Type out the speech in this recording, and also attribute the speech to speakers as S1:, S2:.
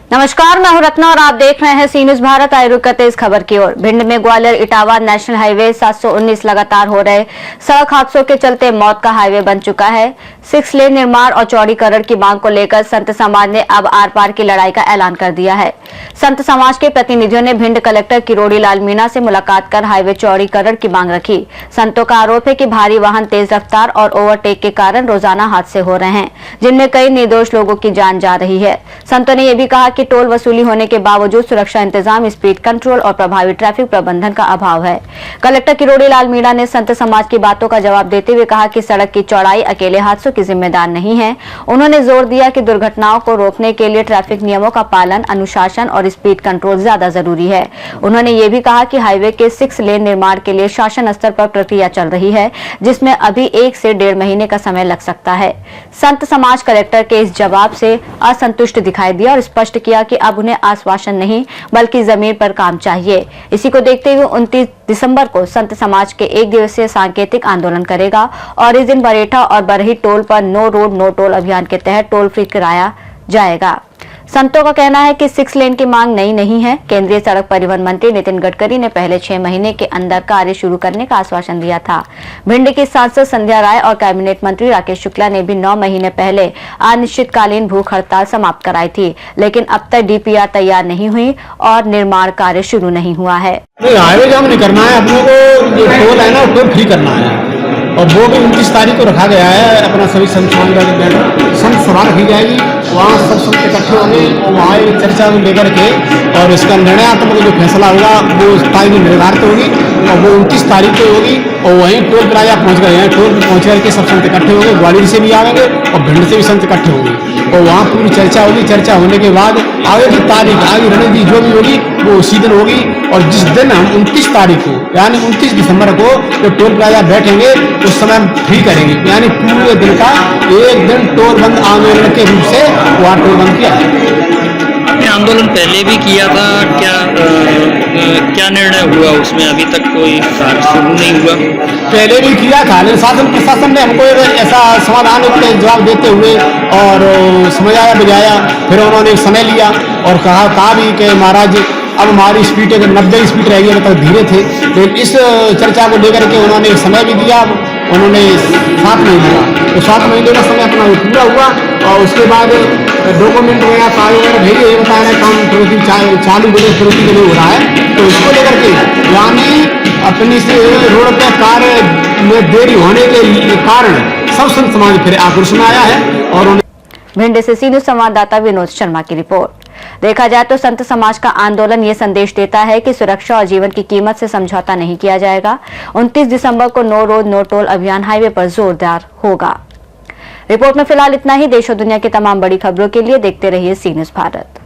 S1: नमस्कार, मैं हूं रत्ना और आप देख रहे हैं सी न्यूज भारत। आए रुक करते इस खबर की ओर। भिंड में ग्वालियर इटावा नेशनल हाईवे 719 लगातार हो रहे सड़क हादसों के चलते मौत का हाईवे बन चुका है। 6 लेन निर्माण और चौड़ीकरण की मांग को लेकर संत समाज ने अब आर पार की लड़ाई का ऐलान कर दिया है। संत समाज के प्रतिनिधियों ने भिंड कलेक्टर किरोड़ी लाल मीणा से मुलाकात कर हाईवे चौड़ीकरण की मांग रखी। संतों का आरोप है कि भारी वाहन, तेज रफ्तार और ओवरटेक के कारण रोजाना हादसे हो रहे हैं, जिनमें कई निर्दोष लोगों की जान जा रही है। संतों ने यह भी कहा कि टोल वसूली होने के बावजूद सुरक्षा इंतजाम, स्पीड कंट्रोल और प्रभावी ट्रैफिक प्रबंधन का अभाव है। कलेक्टर किरोड़ी लाल मीणा ने संत समाज की बातों का जवाब देते हुए कहा कि सड़क की चौड़ाई अकेले हादसों की जिम्मेदार नहीं है। उन्होंने जोर दिया कि दुर्घटनाओं को रोकने के लिए ट्रैफिक नियमों का पालन, अनुशासन और स्पीड कंट्रोल ज्यादा जरूरी है। उन्होंने ये भी कहा कि हाईवे के 6 लेन निर्माण के लिए शासन स्तर पर प्रक्रिया चल रही है, जिसमें अभी 1 से 1.5 महीने का समय लग सकता है। संत समाज कलेक्टर के इस जवाब से असंतुष्ट दिखाई दिया और स्पष्ट किया कि अब उन्हें आश्वासन नहीं बल्कि जमीन पर काम चाहिए। इसी को देखते हुए 29 दिसंबर को संत समाज के 1 दिवसीय सांकेतिक आंदोलन करेगा और इस दिन बरेठा और बरही टोल पर नो रोड नो टोल अभियान के तहत टोल फ्री कराया जाएगा। संतों का कहना है कि 6 लेन की मांग नई नहीं है। केंद्रीय सड़क परिवहन मंत्री नितिन गडकरी ने पहले 6 महीने के अंदर कार्य शुरू करने का आश्वासन दिया था। भिंड की सांसद संध्या राय और कैबिनेट मंत्री राकेश शुक्ला ने भी 9 महीने पहले अनिश्चितकालीन भूख हड़ताल समाप्त कराई थी, लेकिन अब तक डीपीआर तैयार नहीं हुई और निर्माण कार्य शुरू नहीं हुआ है।
S2: हाईवे जाम नहीं करना है, अपने को जो टोल है ना टोल फ्री करना है और वो भी 29 तारीख को रखा गया है। अपना सभी संत सभा रखी जाएगी, वहाँ सब संत इकट्ठे होंगे और वहाँ एक चर्चा को लेकर के और इसका निर्णयात्मक जो फैसला होगा वो उस तारीख में निर्धारित होगी और वो 29 तारीख को होगी। और वहीं टोल प्लाजा पहुँच गए हैं, टोल पहुँच करके सब संत इकट्ठे होंगे, ग्वालियर से भी आएंगे और भिंड से भी संत इकट्ठे होंगे और वहाँ पूरी चर्चा होगी। चर्चा होने के बाद आगे की तारीख, आगे रणनीति जो भी होगी वो उसी दिन होगी। और जिस दिन हम 29 तारीख को यानी 29 दिसंबर को जो टोल प्लाजा बैठेंगे उस समय हम फ्री करेंगे, यानी पूरे दिन का 1 दिन टोल बंद आंदोलन के रूप से वहाँ टोल बंद किया है।
S3: आपने आंदोलन पहले भी किया था, क्या निर्णय हुआ उसमें? अभी तक कोई कार्य शुरू नहीं हुआ।
S2: पहले भी किया था, लेकिन शासन प्रशासन ने हमको ऐसा समाधान जवाब देते हुए और समझाया बुझाया, फिर उन्होंने समय लिया और कहा भी कि महाराज अब हमारी स्पीड 90 स्पीड रहेगी, अभी तक धीरे थे। लेकिन इस चर्चा को लेकर के उन्होंने समय भी दिया, उन्होंने 7 महीने का तो 7 महीने का समय अपना पूरा हुआ और उसके बाद डॉक्यूमेंट वगैरह कार्य वगैरह भेजे, ये बता रहे काम प्रगति चालू प्रगति के लिए हो रहा है। तो इसको लेकर के यानी अपनी से रोड पे कार्य में देरी होने के कारण सब संत समाज फिर आक्रोश में आया है। और
S1: भिंड से सी न्यूज संवाददाता विनोद शर्मा की रिपोर्ट। देखा जाए तो संत समाज का आंदोलन ये संदेश देता है कि सुरक्षा और जीवन की कीमत से समझौता नहीं किया जाएगा। 29 दिसंबर को नो रोड नो टोल अभियान हाईवे पर जोरदार होगा। रिपोर्ट में फिलहाल इतना ही। देश और दुनिया की तमाम बड़ी खबरों के लिए देखते रहिए सी न्यूज भारत।